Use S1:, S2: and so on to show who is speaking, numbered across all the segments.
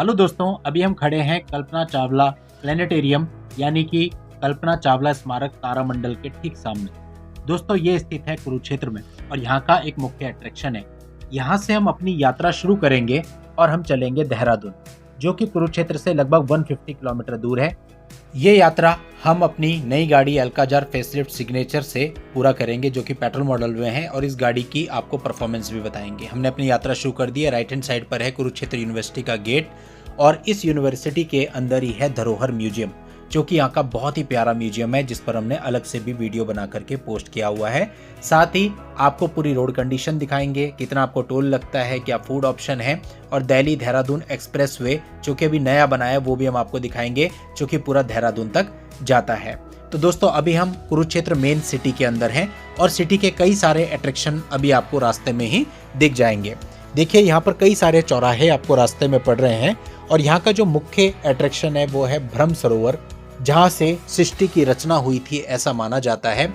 S1: Hello दोस्तों, अभी हम खड़े हैं कल्पना चावला प्लेनेटेरियम यानी कि कल्पना चावला स्मारक तारामंडल के ठीक सामने। दोस्तों, ये स्थित है कुरुक्षेत्र में और यहाँ का एक मुख्य अट्रैक्शन है। यहाँ से हम अपनी यात्रा शुरू करेंगे और हम चलेंगे देहरादून, जो कि कुरुक्षेत्र से लगभग 150 किलोमीटर दूर है। ये यात्रा हम अपनी नई गाड़ी अल्काजार फेसलिफ्ट सिग्नेचर से पूरा करेंगे, जो कि पेट्रोल मॉडल में है, और इस गाड़ी की आपको परफॉर्मेंस भी बताएंगे। हमने अपनी यात्रा शुरू कर दी है। राइट हैंड साइड पर है कुरुक्षेत्र यूनिवर्सिटी का गेट और इस यूनिवर्सिटी के अंदर ही है धरोहर म्यूजियम, जो कि यहाँ का बहुत ही प्यारा म्यूजियम है, जिस पर हमने अलग से भी वीडियो बना करके पोस्ट किया हुआ है। साथ ही आपको पूरी रोड कंडीशन दिखाएंगे, कितना आपको टोल लगता है, क्या फूड ऑप्शन है, और दिल्ली देहरादून एक्सप्रेस वे जो कि अभी नया बना है वो भी हम आपको दिखाएंगे, जो कि पूरा देहरादून तक जाता है। तो दोस्तों, अभी हम कुरुक्षेत्र मेन सिटी के अंदर हैं और सिटी के कई सारे अट्रैक्शन अभी आपको रास्ते में ही दिख जाएंगे। देखिए, यहाँ पर कई सारे चौराहे आपको रास्ते में पड़ रहे हैं और यहाँ का जो मुख्य अट्रैक्शन है वो है ब्रह्म सरोवर, जहाँ से सृष्टि की रचना हुई थी ऐसा माना जाता है।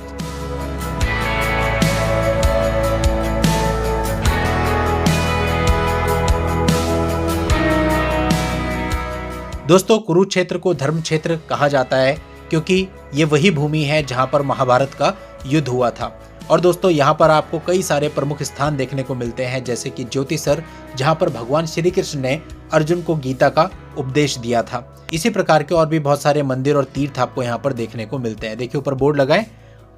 S1: दोस्तों, कुरुक्षेत्र को धर्म क्षेत्र कहा जाता है क्योंकि ये वही भूमि है जहाँ पर महाभारत का युद्ध हुआ था। और दोस्तों, यहाँ पर आपको कई सारे प्रमुख स्थान देखने को मिलते हैं, जैसे कि ज्योतिसर, जहाँ पर भगवान श्री कृष्ण ने अर्जुन को गीता का उपदेश दिया था। इसी प्रकार के और भी बहुत सारे मंदिर और तीर्थ आपको यहाँ पर देखने को मिलते हैं। देखिए, ऊपर बोर्ड लगा है,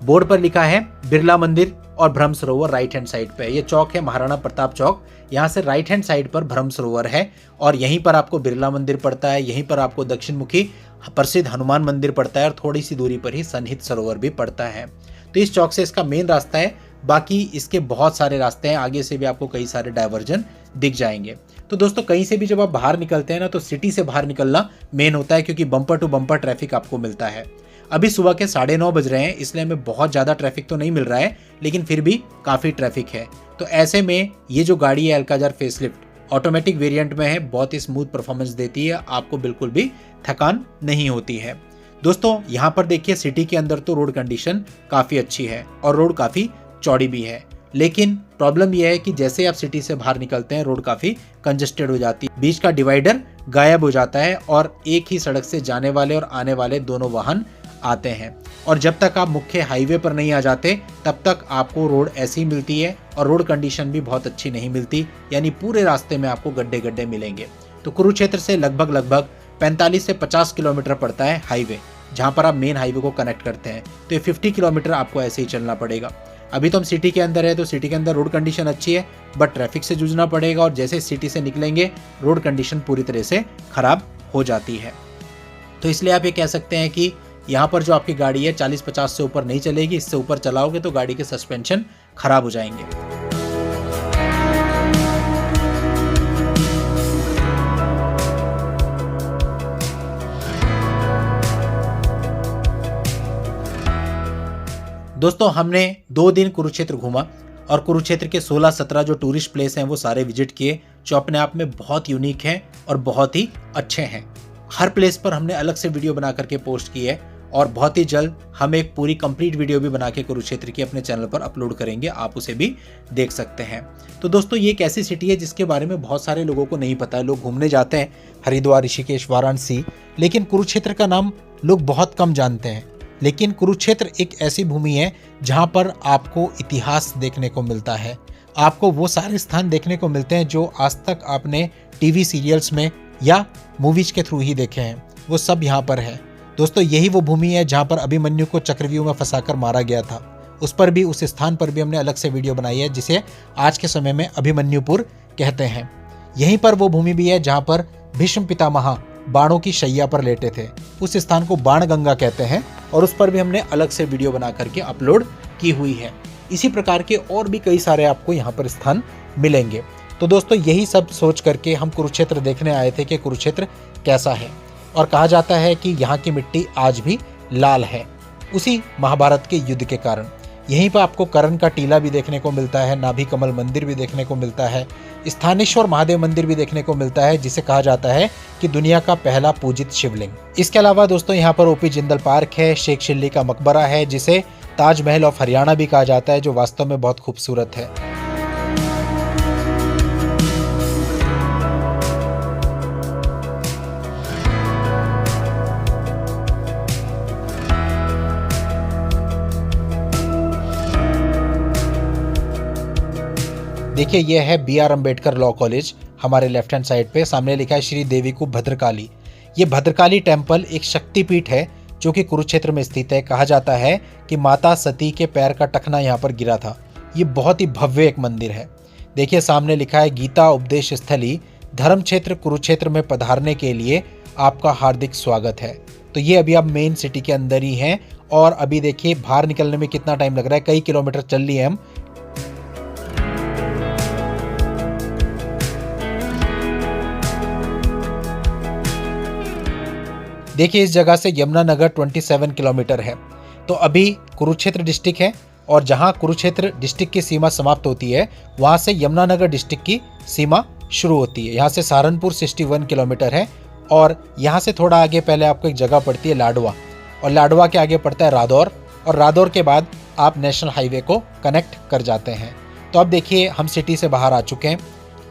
S1: बोर्ड पर लिखा है बिरला मंदिर और ब्रह्म सरोवर राइट हैंड साइड पे। ये चौक है महाराणा प्रताप चौक, यहाँ से राइट हैंड साइड पर ब्रह्म सरोवर है और यहीं पर आपको बिरला मंदिर पड़ता है। यहीं पर आपको दक्षिण मुखी प्रसिद्ध हनुमान मंदिर पड़ता है और थोड़ी सी दूरी पर ही सन्निहित सरोवर भी पड़ता है। तो इस चौक से इसका मेन रास्ता है, बाकी इसके बहुत सारे रास्ते हैं, आगे से भी आपको कई सारे डायवर्जन दिख जाएंगे। तो दोस्तों, कहीं से भी जब आप बाहर निकलते हैं ना, तो सिटी से बाहर निकलना मेन होता है, क्योंकि बम्पर टू बम्पर ट्रैफिक आपको मिलता है। अभी सुबह के 9:30 बज रहे हैं, इसलिए हमें बहुत ज़्यादा ट्रैफिक तो नहीं मिल रहा है, लेकिन फिर भी काफ़ी ट्रैफिक है। तो ऐसे में ये जो गाड़ी है अल्काजार फेसलिफ्ट ऑटोमेटिक वेरिएंट में है, बहुत ही स्मूथ परफॉर्मेंस देती है, आपको बिल्कुल भी थकान नहीं होती है। दोस्तों, यहाँ पर देखिए, सिटी के अंदर तो रोड कंडीशन काफ़ी अच्छी है और रोड काफ़ी चौड़ी भी है, लेकिन प्रॉब्लम यह है कि जैसे आप सिटी से बाहर निकलते हैं रोड काफ़ी कंजेस्टेड हो जाती है। बीच का डिवाइडर गायब हो जाता है और एक ही सड़क से जाने वाले और आने वाले दोनों वाहन आते हैं, और जब तक आप मुख्य हाईवे पर नहीं आ जाते तब तक आपको रोड ऐसी मिलती है और रोड कंडीशन भी बहुत अच्छी नहीं मिलती, यानी पूरे रास्ते में आपको गड्ढे गड्ढे मिलेंगे। तो कुरुक्षेत्र से लगभग 45 से 50 किलोमीटर पड़ता है हाईवे, जहाँ पर आप मेन हाईवे को कनेक्ट करते हैं। तो ये 50 किलोमीटर आपको ऐसे ही चलना पड़ेगा। अभी तो हम सिटी के अंदर है, तो सिटी के अंदर रोड कंडीशन अच्छी है, बट ट्रैफिक से जूझना पड़ेगा, और जैसे सिटी से निकलेंगे रोड कंडीशन पूरी तरह से खराब हो जाती है। तो इसलिए आप ये कह सकते हैं कि यहाँ पर जो आपकी गाड़ी है 40-50 से ऊपर नहीं चलेगी, इससे ऊपर चलाओगे तो गाड़ी के सस्पेंशन खराब हो जाएंगे। दोस्तों, हमने 2 दिन कुरुक्षेत्र घूमा और कुरुक्षेत्र के 16-17 जो टूरिस्ट प्लेस हैं वो सारे विजिट किए, जो अपने आप में बहुत यूनिक हैं और बहुत ही अच्छे हैं। हर प्लेस पर हमने अलग से वीडियो बना करके पोस्ट की है और बहुत ही जल्द हम एक पूरी कंप्लीट वीडियो भी बना के कुरुक्षेत्र की अपने चैनल पर अपलोड करेंगे, आप उसे भी देख सकते हैं। तो दोस्तों, ये एक ऐसी सिटी है जिसके बारे में बहुत सारे लोगों को नहीं पता है। लोग घूमने जाते हैं हरिद्वार, ऋषिकेश, वाराणसी, लेकिन कुरुक्षेत्र का नाम लोग बहुत कम जानते हैं। लेकिन कुरुक्षेत्र एक ऐसी भूमि है जहाँ पर आपको इतिहास देखने को मिलता है, आपको वो सारे स्थान देखने को मिलते हैं जो आज तक आपने टीवी सीरियल्स में या मूवीज के थ्रू ही देखे हैं, वो सब यहाँ पर है। दोस्तों, यही वो भूमि है जहाँ पर अभिमन्यु को चक्रव्यूह में फंसाकर मारा गया था। उस पर भी, उस स्थान पर भी हमने अलग से वीडियो बनाई है, जिसे आज के समय में अभिमन्युपुर कहते हैं। यहीं पर वो भूमि भी है जहाँ पर भीष्म पितामह बाणों की शैया पर लेटे थे, उस स्थान को बाण गंगा कहते हैं, और उस पर भी हमने अलग से वीडियो बना करके अपलोड की हुई है। इसी प्रकार के और भी कई सारे आपको यहाँ पर स्थान मिलेंगे। तो दोस्तों, यही सब सोच करके हम कुरुक्षेत्र देखने आए थे कि कुरुक्षेत्र कैसा है, और कहा जाता है कि यहाँ की मिट्टी आज भी लाल है, उसी महाभारत के युद्ध के कारण। यहीं पर आपको कर्ण का टीला भी देखने को मिलता है, नाभि कमल मंदिर भी देखने को मिलता है, स्थानेश्वर महादेव मंदिर भी देखने को मिलता है, जिसे कहा जाता है कि दुनिया का पहला पूजित शिवलिंग। इसके अलावा दोस्तों, यहाँ पर ओपी जिंदल पार्क है, शेख चिल्ली का मकबरा है, जिसे ताजमहल ऑफ हरियाणा भी कहा जाता है, जो वास्तव में बहुत खूबसूरत है। देखिए ये है BR अम्बेडकर लॉ कॉलेज, हमारे लेफ्ट हैंड साइड पे सामने लिखा है श्री देवीकूप भद्रकाली। ये भद्रकाली टेम्पल एक शक्तिपीठ है जो कि कुरुक्षेत्र में स्थित है। कहा जाता है कि माता सती के पैर का टखना यहाँ पर गिरा था। ये बहुत ही भव्य एक मंदिर है। देखिए सामने लिखा है गीता उपदेश स्थली, धर्म क्षेत्र कुरुक्षेत्र में पधारने के लिए आपका हार्दिक स्वागत है। तो ये अभी आप मेन सिटी के अंदर ही हैं और अभी देखिए बाहर निकलने में कितना टाइम लग रहा है, कई किलोमीटर चल लिए हम। देखिए इस जगह से यमुनानगर 27 किलोमीटर है। तो अभी कुरुक्षेत्र डिस्ट्रिक्ट है और जहां कुरुक्षेत्र डिस्ट्रिक्ट की सीमा समाप्त होती है वहां से यमुनानगर डिस्ट्रिक्ट की सीमा शुरू होती है। यहाँ से सहारनपुर 61 किलोमीटर है और यहाँ से थोड़ा आगे पहले आपको एक जगह पड़ती है लाडवा, और लाडवा के आगे पड़ता है रादौर, और रादौर के बाद आप नेशनल हाईवे को कनेक्ट कर जाते हैं। तो अब देखिए हम सिटी से बाहर आ चुके हैं।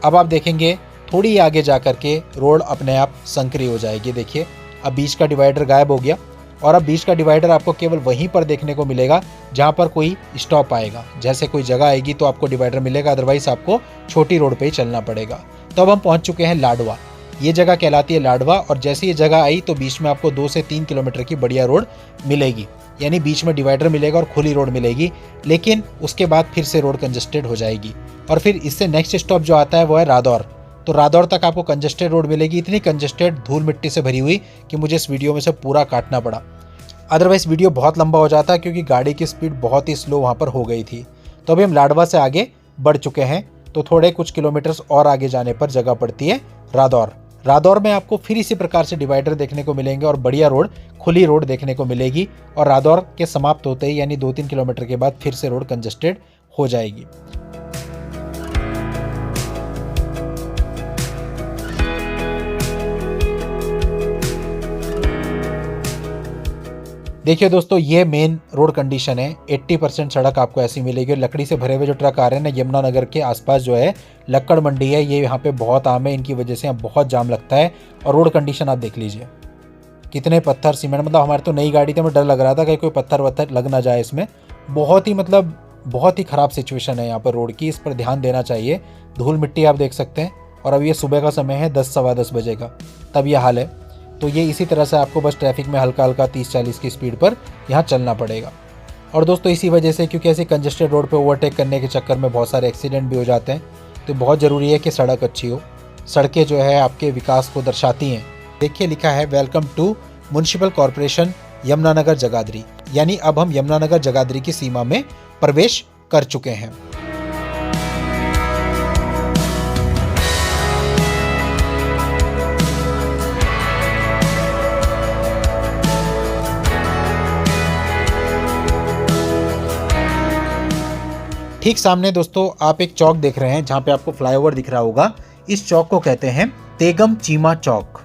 S1: अब आप देखेंगे थोड़ी आगे जा कर के रोड अपने आप संकरी हो जाएगी। देखिए अब बीच का डिवाइडर गायब हो गया और अब बीच का डिवाइडर आपको केवल वहीं पर देखने को मिलेगा जहाँ पर कोई स्टॉप आएगा। जैसे कोई जगह आएगी तो आपको डिवाइडर मिलेगा, अदरवाइज आपको छोटी रोड पे ही चलना पड़ेगा। तो अब हम पहुँच चुके हैं लाडवा। ये जगह कहलाती है लाडवा और जैसे ये जगह आई तो बीच में आपको 2 से 3 किलोमीटर की बढ़िया रोड मिलेगी, यानी बीच में डिवाइडर मिलेगा और खुली रोड मिलेगी। लेकिन उसके बाद फिर से रोड कंजेस्टेड हो जाएगी और फिर इससे नेक्स्ट स्टॉप जो आता है वो है रादौर। तो रादौर तक आपको कंजेस्टेड रोड मिलेगी, इतनी कंजेस्टेड धूल मिट्टी से भरी हुई कि मुझे इस वीडियो में से पूरा काटना पड़ा, अदरवाइज वीडियो बहुत लंबा हो जाता क्योंकि गाड़ी की स्पीड बहुत ही स्लो वहाँ पर हो गई थी। तो अभी हम लाडवा से आगे बढ़ चुके हैं। तो थोड़े कुछ किलोमीटर्स और आगे जाने पर जगह पड़ती है रादौर। रादौर में आपको फिर इसी प्रकार से डिवाइडर देखने को मिलेंगे और बढ़िया रोड, खुली रोड देखने को मिलेगी और रादौर के समाप्त होते ही यानी 2-3 किलोमीटर के बाद फिर से रोड कंजेस्टेड हो जाएगी। देखिए दोस्तों ये मेन रोड कंडीशन है। 80% सड़क आपको ऐसी मिलेगी। लकड़ी से भरे हुए जो ट्रक आ रहे हैं ना, यमुनानगर के आसपास जो है लक्कड़ मंडी है, ये यहाँ पे बहुत आम है। इनकी वजह से यहाँ बहुत जाम लगता है। और रोड कंडीशन आप देख लीजिए, कितने पत्थर सीमेंट, मतलब हमारे तो नई गाड़ी थी, हमें डर लग रहा था कि कोई पत्थर वत्थर लग ना जाए इसमें। बहुत ही ख़राब सिचुएशन है यहाँ पर रोड की, इस पर ध्यान देना चाहिए। धूल मिट्टी आप देख सकते हैं और अब ये सुबह का समय है, 10 सवा 10 बजे का, तब ये हाल है। तो ये इसी तरह से आपको बस ट्रैफिक में हल्का हल्का 30-40 की स्पीड पर यहाँ चलना पड़ेगा। और दोस्तों इसी वजह से, क्योंकि ऐसे कंजेस्टेड रोड पे ओवरटेक करने के चक्कर में बहुत सारे एक्सीडेंट भी हो जाते हैं, तो बहुत ज़रूरी है कि सड़क अच्छी हो। सड़कें जो है आपके विकास को दर्शाती हैं। देखिए लिखा है welcome to municipal corporation Yamunanagar Jagadhri, यानी अब हम यमुनानगर जगाधरी की सीमा में प्रवेश कर चुके हैं। ठीक सामने दोस्तों आप एक चौक देख रहे हैं जहां पे आपको फ्लाईओवर दिख रहा होगा। इस चौक को कहते हैं तेगम चीमा चौक।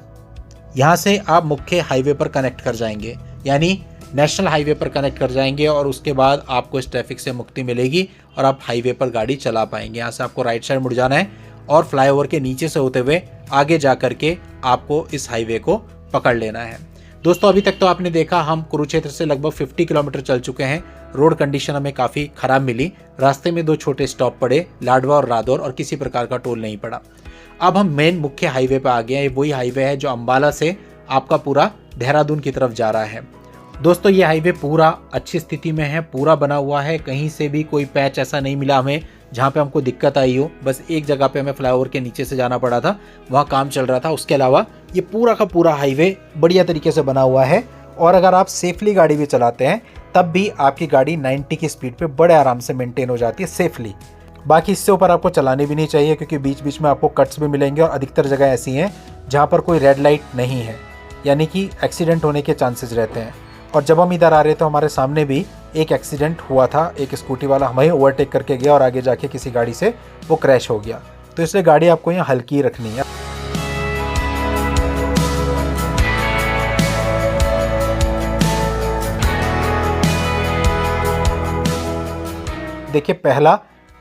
S1: यहां से आप मुख्य हाईवे पर कनेक्ट कर जाएंगे, यानी नेशनल हाईवे पर कनेक्ट कर जाएंगे और उसके बाद आपको इस ट्रैफिक से मुक्ति मिलेगी और आप हाईवे पर गाड़ी चला पाएंगे। यहाँ से आपको राइट साइड मुड़ जाना है और फ्लाईओवर के नीचे से होते हुए आगे जा करके आपको इस हाईवे को पकड़ लेना है। दोस्तों अभी तक तो आपने देखा हम कुरुक्षेत्र से लगभग 50 किलोमीटर चल चुके हैं। रोड कंडीशन हमें काफ़ी ख़राब मिली। रास्ते में 2 छोटे स्टॉप पड़े, लाडवा और रादौर, और किसी प्रकार का टोल नहीं पड़ा। अब हम मेन मुख्य हाईवे पे आ गए हैं। वही हाईवे है जो अंबाला से आपका पूरा देहरादून की तरफ जा रहा है। दोस्तों ये हाईवे पूरा अच्छी स्थिति में है, पूरा बना हुआ है। कहीं से भी कोई पैच ऐसा नहीं मिला हमें जहाँ पे हमको दिक्कत आई हो। बस एक जगह पे हमें फ्लाईओवर के नीचे से जाना पड़ा था, वहाँ काम चल रहा था। उसके अलावा ये पूरा का पूरा हाईवे बढ़िया तरीके से बना हुआ है। और अगर आप सेफली गाड़ी भी चलाते हैं तब भी आपकी गाड़ी 90 की स्पीड पे बड़े आराम से मेंटेन हो जाती है सेफली। बाकी इससे ऊपर आपको चलानी भी नहीं चाहिए, क्योंकि बीच बीच में आपको कट्स भी मिलेंगे और अधिकतर जगह ऐसी हैं जहाँ पर कोई रेड लाइट नहीं है, यानी कि एक्सीडेंट होने के चांसेस रहते हैं। और जब हम इधर आ रहे थे हमारे सामने भी एक एक्सीडेंट हुआ था। एक स्कूटी वाला हमें ओवरटेक करके गया और आगे जाके किसी गाड़ी से वो क्रैश हो गया। तो इसलिए गाड़ी आपको यहाँ हल्की रखनी है। देखिए पहला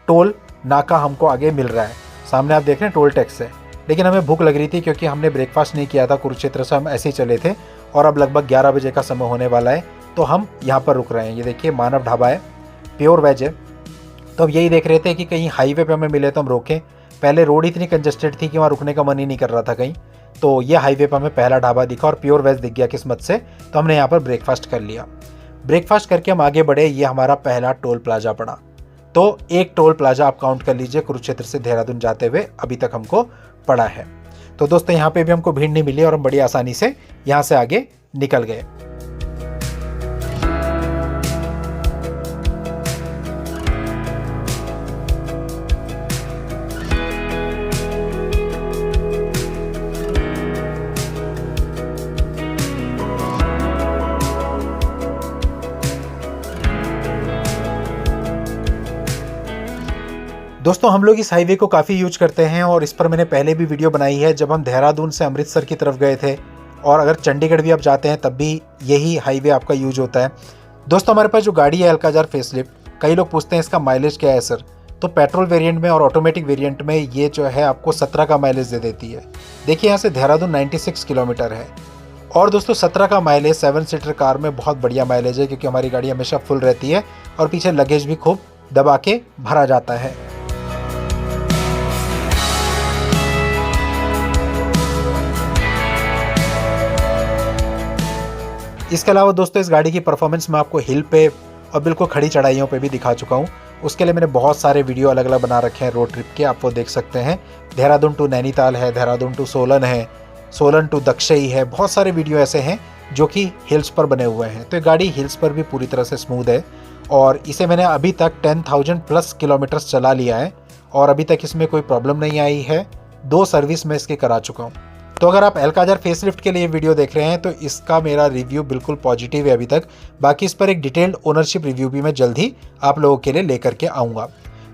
S1: टोल नाका हमको आगे मिल रहा है, सामने आप देख रहे हैं टोल टैक्स है। लेकिन हमें भूख लग रही थी क्योंकि हमने ब्रेकफास्ट नहीं किया था कुरुक्षेत्र से, हम ऐसे ही चले थे और अब लगभग 11 बजे का समय होने वाला है। तो हम यहाँ पर रुक रहे हैं। ये देखिए मानव ढाबा है, प्योर वेज है। तो तो अब यही देख रहे थे कि कहीं हाईवे पे हमें मिले तो हम रोकें। पहले रोड इतनी कंजेस्टेड थी कि वहाँ रुकने का मन ही नहीं कर रहा था कहीं। तो ये हाईवे पर हमें पहला ढाबा दिखा और प्योर वेज दिख गया किस्मत से, तो हमने यहाँ पर ब्रेकफास्ट कर लिया। ब्रेकफास्ट करके हम आगे बढ़े, ये हमारा पहला टोल प्लाजा पड़ा। तो एक टोल प्लाजा आप काउंट कर लीजिए कुरुक्षेत्र से देहरादून जाते हुए अभी तक हमको पड़ा है। तो दोस्तों यहाँ पे भी हमको भीड़ नहीं मिली और हम बड़ी आसानी से यहाँ से आगे निकल गए। दोस्तों हम लोग इस हाईवे को काफ़ी यूज करते हैं और इस पर मैंने पहले भी वीडियो बनाई है जब हम देहरादून से अमृतसर की तरफ गए थे, और अगर चंडीगढ़ भी आप जाते हैं तब भी यही हाईवे आपका यूज होता है। दोस्तों हमारे पास जो गाड़ी है अल्काजार फेसलिफ्ट, कई लोग पूछते हैं इसका माइलेज क्या है सर। तो पेट्रोल वेरिएंट में और ऑटोमेटिक वेरिएंट में ये जो है आपको 17 का माइलेज दे देती है। देखिए यहाँ से देहरादून 96 किलोमीटर है और दोस्तों 17 का माइलेज 7 सीटर कार में बहुत बढ़िया माइलेज है, क्योंकि हमारी गाड़ी हमेशा फुल रहती है और पीछे लगेज भी खूब दबा के भरा जाता है। इसके अलावा दोस्तों इस गाड़ी की परफॉर्मेंस मैं आपको हिल पे और बिल्कुल खड़ी चढ़ाइयों पे भी दिखा चुका हूँ। उसके लिए मैंने बहुत सारे वीडियो अलग अलग बना रखे हैं रोड ट्रिप के, आप वो देख सकते हैं। देहरादून टू नैनीताल है, देहरादून टू सोलन है, सोलन टू दक्षई है, बहुत सारे वीडियो ऐसे हैं जो कि हिल्स पर बने हुए हैं। तो ये गाड़ी हिल्स पर भी पूरी तरह से स्मूथ है और इसे मैंने अभी तक 10,000 प्लस किलोमीटर्स चला लिया है और अभी तक इसमें कोई प्रॉब्लम नहीं आई है। 2 सर्विस मैं इसकी करा चुका हूँ। तो अगर आप अल्काजार फेसलिफ्ट के लिए वीडियो देख रहे हैं तो इसका मेरा रिव्यू बिल्कुल पॉजिटिव है अभी तक। बाकी इस पर एक डिटेल्ड ओनरशिप रिव्यू भी मैं जल्द ही आप लोगों के लिए लेकर के आऊँगा।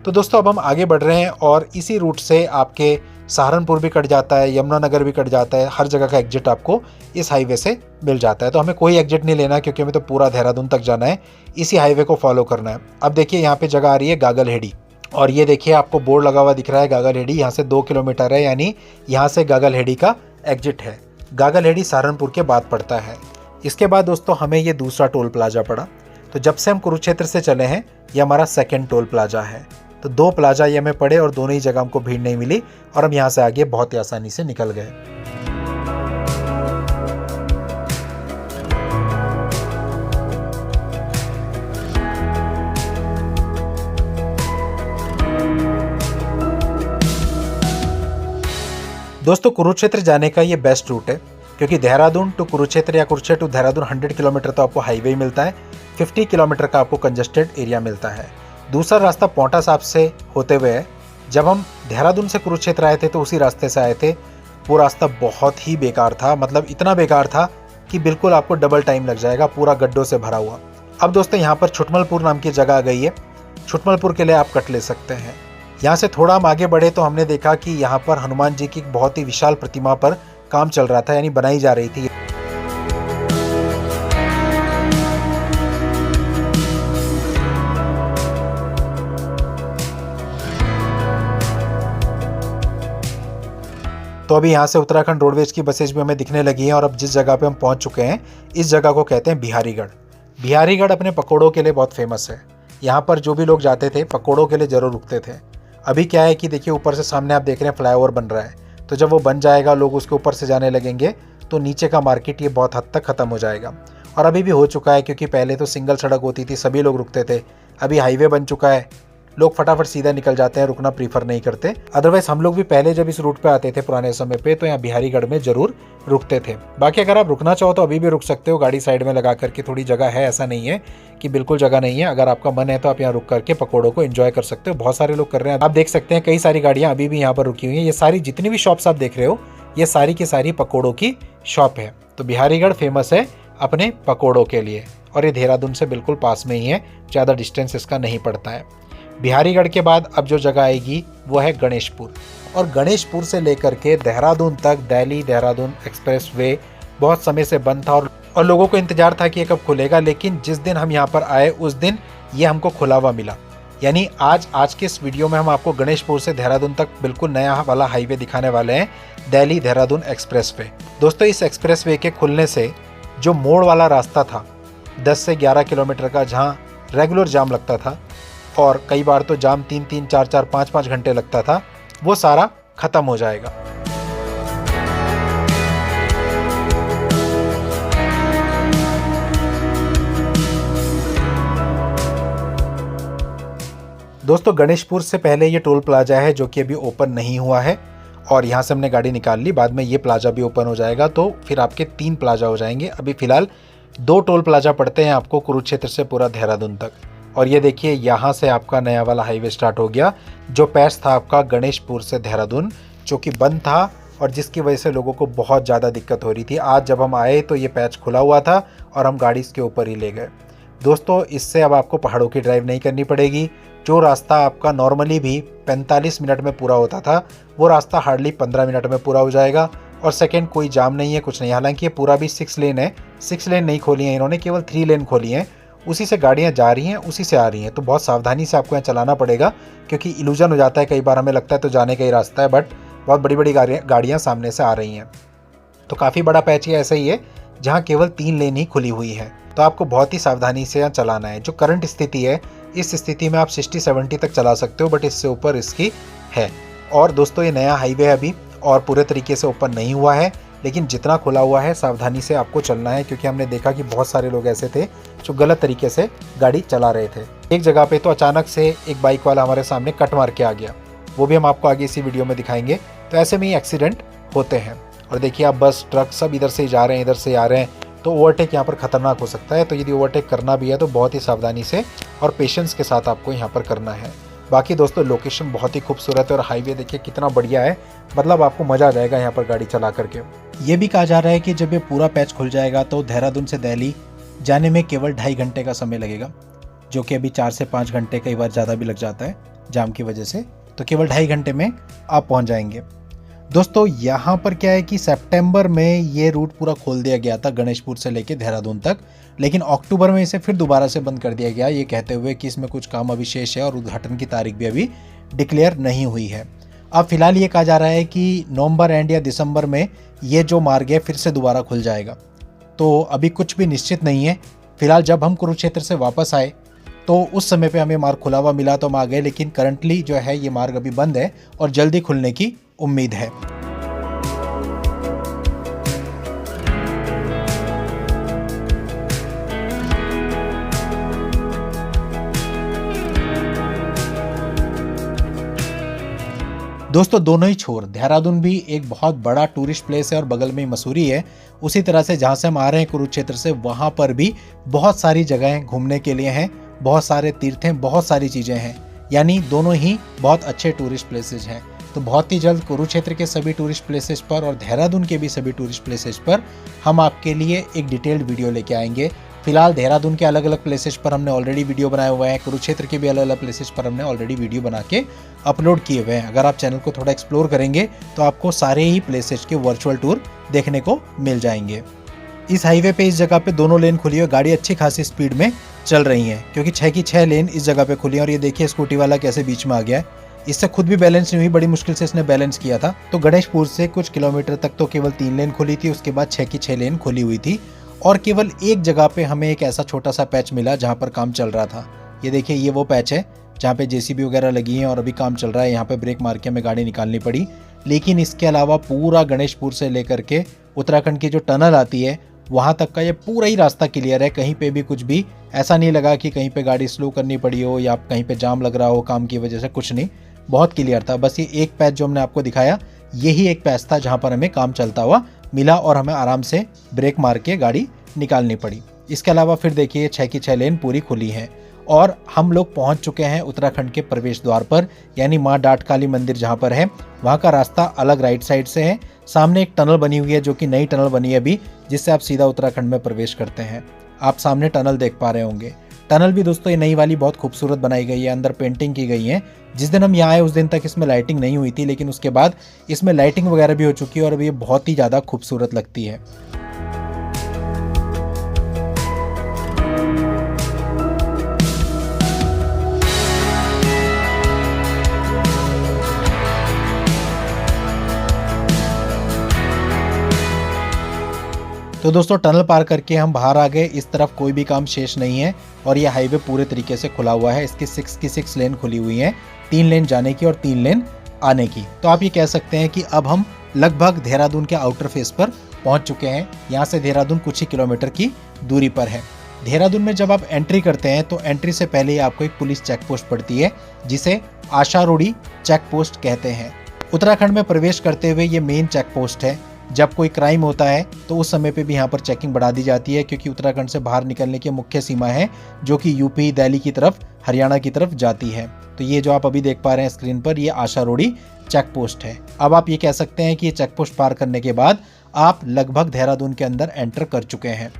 S1: तो दोस्तों अब हम आगे बढ़ रहे हैं और इसी रूट से आपके सहारनपुर भी कट जाता है, यमुनानगर भी कट जाता है, हर जगह का एग्जिट आपको इस हाईवे से मिल जाता है। तो हमें कोई एग्जिट नहीं लेना क्योंकि हमें तो पूरा देहरादून तक जाना है, इसी हाईवे को फॉलो करना है। अब देखिए यहाँ पे जगह आ रही है गागलहेड़ी और ये देखिए आपको बोर्ड लगा हुआ दिख रहा है गागलहेड़ी। यहाँ से 2 किलोमीटर है, यानी यहाँ से गागलहेड़ी का एग्जिट है। गागलहेड़ी सहारनपुर के बाद पड़ता है। इसके बाद दोस्तों हमें ये दूसरा टोल प्लाजा पड़ा। तो जब से हम कुरुक्षेत्र से चले हैं ये हमारा सेकंड टोल प्लाजा है। तो 2 प्लाजा ये हमें पड़े और दोनों ही जगह हमको भीड़ नहीं मिली और हम यहाँ से आगे बहुत ही आसानी से निकल गए। दोस्तों कुरुक्षेत्र जाने का ये बेस्ट रूट है क्योंकि देहरादून टू कुरुक्षेत्र या कुरुक्षेत्र टू देहरादून 100 किलोमीटर तो आपको हाईवे ही मिलता है, 50 किलोमीटर का आपको कंजेस्टेड एरिया मिलता है। दूसरा रास्ता पौंटा साहिब से होते हुए है। जब हम देहरादून से कुरुक्षेत्र आए थे तो उसी रास्ते से आए थे। वो रास्ता बहुत ही बेकार था, मतलब इतना बेकार था कि बिल्कुल आपको डबल टाइम लग जाएगा, पूरा गड्ढों से भरा हुआ। अब दोस्तों यहाँ पर छुटमलपुर नाम की जगह आ गई है। छुटमलपुर के लिए आप कट ले सकते हैं। यहाँ से थोड़ा हम आगे बढ़े तो हमने देखा कि यहाँ पर हनुमान जी की बहुत ही विशाल प्रतिमा पर काम चल रहा था, यानी बनाई जा रही थी। तो अभी यहाँ से उत्तराखंड रोडवेज की बसेज भी हमें दिखने लगी हैं और अब जिस जगह पे हम पहुँच चुके हैं इस जगह को कहते हैं बिहारीगढ़। बिहारीगढ़ अपने पकौड़ों के लिए बहुत फेमस है। यहाँ पर जो भी लोग जाते थे पकौड़ों के लिए ज़रूर रुकते थे। अभी क्या है कि देखिए ऊपर से सामने आप देख रहे हैं फ्लाईओवर बन रहा है, तो जब वो बन जाएगा लोग उसके ऊपर से जाने लगेंगे तो नीचे का मार्केट ये बहुत हद तक ख़त्म हो जाएगा। और अभी भी हो चुका है क्योंकि पहले तो सिंगल सड़क होती थी, सभी लोग रुकते थे। अभी हाईवे बन चुका है, लोग फटाफट सीधा निकल जाते हैं, रुकना प्रीफर नहीं करते। अदरवाइज हम लोग भी पहले जब इस रूट पे आते थे पुराने समय पे तो यहाँ बिहारीगढ़ में ज़रूर रुकते थे। बाकी अगर आप रुकना चाहो तो अभी भी रुक सकते हो, गाड़ी साइड में लगा करके, थोड़ी जगह है, ऐसा नहीं है कि बिल्कुल जगह नहीं है। अगर आपका मन है तो आप यहाँ रुक करके पकौड़ों को एंजॉय कर सकते हो। बहुत सारे लोग कर रहे हैं, आप देख सकते हैं कई सारी गाड़ियाँ अभी भी यहाँ पर रुकी हुई हैं। ये सारी जितनी भी शॉप्स आप देख रहे हो ये सारी की सारी पकौड़ों की शॉप है। तो बिहारीगढ़ फेमस है अपने पकौड़ों के लिए और ये देहरादून से बिल्कुल पास में ही है, ज़्यादा डिस्टेंस इसका नहीं पड़ता है। बिहारीगढ़ के बाद अब जो जगह आएगी वो है गणेशपुर, और गणेशपुर से लेकर के देहरादून तक दिल्ली देहरादून एक्सप्रेस वे बहुत समय से बंद था और लोगों को इंतजार था कि ये कब खुलेगा। लेकिन जिस दिन हम यहाँ पर आए उस दिन ये हमको खुला हुआ मिला। यानी आज के इस वीडियो में हम आपको गणेशपुर से देहरादून तक बिल्कुल नया वाला हाईवे दिखाने वाले हैं, दिल्ली देहरादून एक्सप्रेस वे। दोस्तों इस एक्सप्रेस वे के खुलने से जो मोड़ वाला रास्ता था 10 से 11 किलोमीटर का, जहाँ रेगुलर जाम लगता था, और कई बार तो जाम 3-3, 4-4, 5-5 घंटे लगता था, वो सारा खत्म हो जाएगा। दोस्तों गणेशपुर से पहले ये टोल प्लाजा है जो कि अभी ओपन नहीं हुआ है, और यहाँ से हमने गाड़ी निकाल ली। बाद में ये प्लाजा भी ओपन हो जाएगा, तो फिर आपके 3 प्लाजा हो जाएंगे। अभी फ़िलहाल 2 टोल प्लाजा पड़ते हैं आपको कुरुक्षेत्र से पूरा देहरादून तक। और ये देखिए यहाँ से आपका नया वाला हाईवे स्टार्ट हो गया, जो पैच था आपका गणेशपुर से देहरादून, जो कि बंद था और जिसकी वजह से लोगों को बहुत ज़्यादा दिक्कत हो रही थी। आज जब हम आए तो ये पैच खुला हुआ था और हम गाड़ी इसके ऊपर ही ले गए। दोस्तों इससे अब आपको पहाड़ों की ड्राइव नहीं करनी पड़ेगी। जो रास्ता आपका नॉर्मली भी 45 मिनट में पूरा होता था, वो रास्ता हार्डली 15 मिनट में पूरा हो जाएगा। और सेकंड, कोई जाम नहीं है, कुछ नहीं। हालांकि ये पूरा भी 6 लेन है, 6 लेन नहीं खोली है इन्होंने, केवल 3 लेन खोली हैं। उसी से गाड़ियाँ जा रही हैं, उसी से आ रही हैं। तो बहुत सावधानी से आपको यहाँ चलाना पड़ेगा, क्योंकि इल्यूजन हो जाता है कई बार, हमें लगता है तो जाने का ही रास्ता है, बट बहुत बड़ी बड़ी गाड़ियाँ सामने से आ रही हैं। तो काफ़ी बड़ा पैच ही ऐसा ही है जहाँ केवल 3 लेन ही खुली हुई है। तो आपको बहुत ही सावधानी से यहाँ चलाना है। जो करंट स्थिति है, इस स्थिति में आप 60-70 तक चला सकते हो, बट इससे ऊपर इसकी है। और दोस्तों ये नया हाईवे है अभी, और पूरे तरीके से ओपन नहीं हुआ है, लेकिन जितना खुला हुआ है सावधानी से आपको चलना है, क्योंकि हमने देखा कि बहुत सारे लोग ऐसे थे जो गलत तरीके से गाड़ी चला रहे थे। एक जगह पे तो अचानक से एक बाइक वाला हमारे सामने कट मार के आ गया, वो भी हम आपको आगे इसी वीडियो में दिखाएंगे। तो ऐसे में ही एक्सीडेंट होते हैं। और देखिए आप बस ट्रक सब इधर से ही जा रहे हैं, इधर से आ रहे हैं, तो ओवरटेक यहाँ पर खतरनाक हो सकता है। तो यदि ओवरटेक करना भी है तो बहुत ही सावधानी से और पेशेंस के साथ आपको यहाँ पर करना है। बाकी दोस्तों लोकेशन बहुत ही खूबसूरत है, और हाईवे देखिए कितना बढ़िया है, मतलब आपको मज़ा आ जाएगा यहाँ पर गाड़ी चला करके। ये भी कहा जा रहा है कि जब ये पूरा पैच खुल जाएगा तो देहरादून से दिल्ली जाने में केवल 2.5 घंटे का समय लगेगा, जो कि अभी 4 से 5 घंटे, कई बार ज़्यादा भी लग जाता है जाम की वजह से। तो केवल 2.5 घंटे में आप पहुँच जाएंगे। दोस्तों यहाँ पर क्या है कि सितंबर में ये रूट पूरा खोल दिया गया था गणेशपुर से लेके देहरादून तक, लेकिन अक्टूबर में इसे फिर दोबारा से बंद कर दिया गया, ये कहते हुए कि इसमें कुछ काम अभी शेष है और उद्घाटन की तारीख भी अभी डिक्लेयर नहीं हुई है। अब फिलहाल ये कहा जा रहा है कि नवंबर एंड या दिसंबर में ये जो मार्ग है फिर से दोबारा खुल जाएगा। तो अभी कुछ भी निश्चित नहीं है। फिलहाल जब हम कुरुक्षेत्र से वापस आए तो उस समय पे हमें मार्ग खुला हुआ मिला तो हम आ गए, लेकिन करंटली जो है ये मार्ग अभी बंद है और जल्दी खुलने की उम्मीद है। दोस्तों दोनों ही छोर, देहरादून भी एक बहुत बड़ा टूरिस्ट प्लेस है और बगल में ही मसूरी है। उसी तरह से जहाँ से हम आ रहे हैं कुरुक्षेत्र से, वहाँ पर भी बहुत सारी जगहें घूमने के लिए हैं, बहुत सारे तीर्थ हैं, बहुत सारी चीज़ें हैं। यानी दोनों ही बहुत अच्छे टूरिस्ट प्लेसेस हैं। तो बहुत ही जल्द कुरुक्षेत्र के सभी टूरिस्ट प्लेसेस पर और देहरादून के भी सभी टूरिस्ट प्लेसेस पर हम आपके लिए एक डिटेल्ड वीडियो लेके आएंगे। फिलहाल देहरादून के अलग अलग प्लेसेस पर हमने ऑलरेडी वीडियो बनाए हुए हैं, कुरुक्षेत्र के भी अलग अलग प्लेसेस पर हमने ऑलरेडी वीडियो बना के अपलोड किए हुए हैं। अगर आप चैनल को थोड़ा एक्सप्लोर करेंगे तो आपको सारे ही प्लेसेस के वर्चुअल टूर देखने को मिल जाएंगे। इस हाईवे पे इस जगह पे दोनों लेन खुली है, गाड़ी अच्छी खासी स्पीड में चल रही है, क्योंकि 6 की 6 लेन इस जगह पे खुली है। और ये देखिए स्कूटी वाला कैसे बीच में आ गया है, इससे खुद भी बैलेंस नहीं हुई, बड़ी मुश्किल से इसने बैलेंस किया था। तो गणेशपुर से कुछ किलोमीटर तक तो केवल 3 लेन खुली थी, उसके बाद 6 की 6 लेन खुली हुई थी, और केवल एक जगह पे हमें एक ऐसा छोटा सा पैच मिला जहाँ पर काम चल रहा था। ये देखिए ये वो पैच है जहाँ पे जेसीबी वगैरह लगी है और अभी काम चल रहा है। यहाँ पे ब्रेक मार के हमें गाड़ी निकालनी पड़ी, लेकिन इसके अलावा पूरा गणेशपुर से लेकर के उत्तराखंड की जो टनल आती है वहाँ तक का ये पूरा ही रास्ता क्लियर है। कहीं पे भी कुछ भी ऐसा नहीं लगा कि कहीं पे गाड़ी स्लो करनी पड़ी हो या कहीं पे जाम लग रहा हो काम की वजह से, कुछ नहीं, बहुत क्लियर था। बस ये एक पैच जो हमने आपको दिखाया, यही एक पैच था जहाँ पर हमें काम चलता हुआ मिला और हमें आराम से ब्रेक मार के गाड़ी निकालनी पड़ी। इसके अलावा फिर देखिए 6 की 6 लेन पूरी खुली है और हम लोग पहुंच चुके हैं उत्तराखंड के प्रवेश द्वार पर, यानी माँ डाट काली मंदिर जहां पर है, वहां का रास्ता अलग राइट साइड से है। सामने एक टनल बनी हुई है जो कि नई टनल बनी है अभी, जिससे आप सीधा उत्तराखंड में प्रवेश करते हैं। आप सामने टनल देख पा रहे होंगे। टनल भी दोस्तों ये नई वाली बहुत खूबसूरत बनाई गई है, अंदर पेंटिंग की गई है। जिस दिन हम यहाँ आए उस दिन तक इसमें लाइटिंग नहीं हुई थी, लेकिन उसके बाद इसमें लाइटिंग वगैरह भी हो चुकी है और अब ये बहुत ही ज़्यादा खूबसूरत लगती है। तो दोस्तों टनल पार करके हम बाहर आ गए। इस तरफ कोई भी काम शेष नहीं है और ये हाईवे पूरे तरीके से खुला हुआ है। इसकी 6 की 6 लेन खुली हुई हैं, 3 लेन जाने की और 3 लेन आने की। तो आप ये कह सकते हैं कि अब हम लगभग देहरादून के आउटर फेस पर पहुंच चुके हैं। यहाँ से देहरादून कुछ ही किलोमीटर की दूरी पर है। देहरादून में जब आप एंट्री करते हैं तो एंट्री से पहले ही आपको एक पुलिस चेक पोस्ट पड़ती है, जिसे आशारोड़ी चेक पोस्ट कहते हैं। उत्तराखंड में प्रवेश करते हुए ये मेन चेक पोस्ट है। जब कोई क्राइम होता है तो उस समय पे भी यहाँ पर चेकिंग बढ़ा दी जाती है, क्योंकि उत्तराखंड से बाहर निकलने की मुख्य सीमा है जो कि यूपी, दिल्ली की तरफ, हरियाणा की तरफ जाती है। तो ये जो आप अभी देख पा रहे हैं स्क्रीन पर, ये आशारोड़ी चेक पोस्ट है। अब आप ये कह सकते हैं कि ये चेक पोस्ट पार करने के बाद आप लगभग देहरादून के अंदर एंटर कर चुके हैं।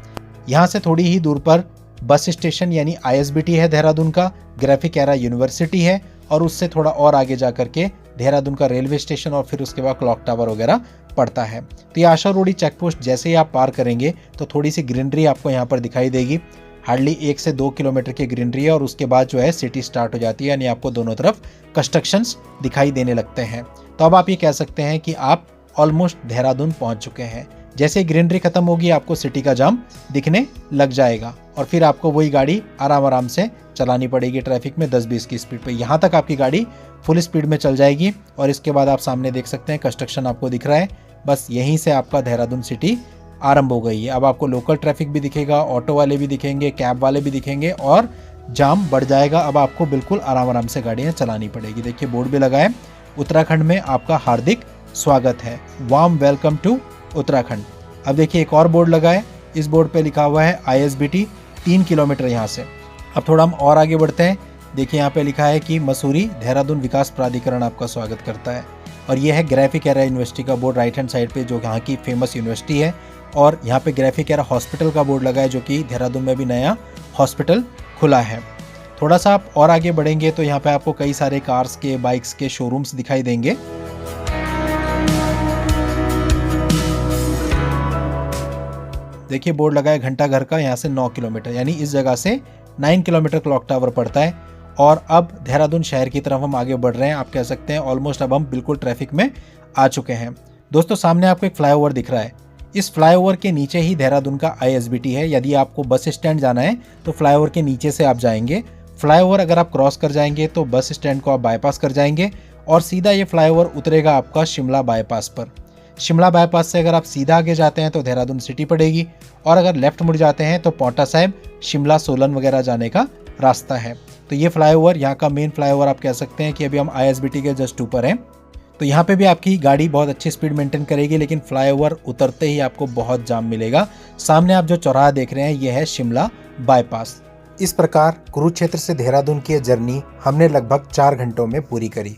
S1: यहाँ से थोड़ी ही दूर पर बस स्टेशन यानी ISBT है देहरादून का, ग्राफिक एरा यूनिवर्सिटी है और उससे थोड़ा और आगे जा करके देहरादून का रेलवे स्टेशन और फिर उसके बाद क्लॉक टावर वगैरह पड़ता है। तो ये आशारोड़ी चेक पोस्ट जैसे ही आप पार करेंगे तो थोड़ी सी ग्रीनरी आपको यहाँ पर दिखाई देगी। हार्डली 1 से 2 किलोमीटर की ग्रीनरी है और उसके बाद जो है सिटी स्टार्ट हो जाती है, यानी आपको दोनों तरफ कंस्ट्रक्शंस दिखाई देने लगते हैं। तो अब आप ये कह सकते हैं कि आप ऑलमोस्ट देहरादून पहुंच चुके हैं। जैसे ग्रीनरी खत्म होगी आपको सिटी का जाम दिखने लग जाएगा और फिर आपको वही गाड़ी आराम आराम से चलानी पड़ेगी ट्रैफिक में 10-20 की स्पीड पे। यहाँ तक आपकी गाड़ी फुल स्पीड में चल जाएगी और इसके बाद आप सामने देख सकते हैं कंस्ट्रक्शन आपको दिख रहा है। बस यहीं से आपका देहरादून सिटी आरंभ हो गई है। अब आपको लोकल ट्रैफिक भी दिखेगा, ऑटो वाले भी दिखेंगे, कैब वाले भी दिखेंगे और जाम बढ़ जाएगा। अब आपको बिल्कुल आराम आराम से गाड़ियाँ चलानी पड़ेगी। देखिए बोर्ड भी लगा है, उत्तराखंड में आपका हार्दिक स्वागत है, वार्म वेलकम टू उत्तराखंड। अब देखिए एक और बोर्ड लगा है, इस बोर्ड पे लिखा हुआ है ISBT 3 किलोमीटर यहाँ से। अब थोड़ा हम और आगे बढ़ते हैं। देखिए यहाँ पे लिखा है कि मसूरी देहरादून विकास प्राधिकरण आपका स्वागत करता है और ये है ग्राफिक एरा यूनिवर्सिटी का बोर्ड राइट हैंड साइड पे, जो यहाँ की फेमस यूनिवर्सिटी है। और यहाँ पे ग्राफिक एरा हॉस्पिटल का बोर्ड लगा है, जो कि देहरादून में भी नया हॉस्पिटल खुला है। थोड़ा सा आप और आगे बढ़ेंगे तो यहाँ पे आपको कई सारे कार्स के, बाइक्स के शोरूम्स दिखाई देंगे। देखिए बोर्ड लगा है घंटा घर का, यहाँ से 9 किलोमीटर, यानी इस जगह से 9 किलोमीटर क्लॉक टावर पड़ता है। और अब देहरादून शहर की तरफ हम आगे बढ़ रहे हैं। आप कह सकते हैं ऑलमोस्ट अब हम बिल्कुल ट्रैफिक में आ चुके हैं। दोस्तों सामने आपको एक फ्लाईओवर दिख रहा है, इस फ्लाईओवर के नीचे ही देहरादून का ISBT है। यदि आपको बस स्टैंड जाना है तो फ्लाईओवर के नीचे से आप जाएंगे। फ्लाईओवर अगर आप क्रॉस कर जाएंगे तो बस स्टैंड को आप बाईपास कर जाएंगे और सीधा ये फ्लाईओवर उतरेगा आपका शिमला बाईपास पर। शिमला बाईपास से अगर आप सीधा आगे जाते हैं तो देहरादून सिटी पड़ेगी और अगर लेफ्ट मुड़ जाते हैं तो पांवटा साहिब, शिमला, सोलन वगैरह जाने का रास्ता है। तो ये फ्लाईओवर यहाँ का मेन फ्लाईओवर आप कह सकते हैं कि अभी हम ISBT के जस्ट ऊपर हैं। तो यहाँ पे भी आपकी गाड़ी बहुत अच्छी स्पीड मेंटेन करेगी, लेकिन फ्लाईओवर उतरते ही आपको बहुत जाम मिलेगा। सामने आप जो चौराहा देख रहे हैं ये है शिमला बाईपास। इस प्रकार कुरुक्षेत्र से देहरादून की जर्नी हमने लगभग 4 घंटों में पूरी करी।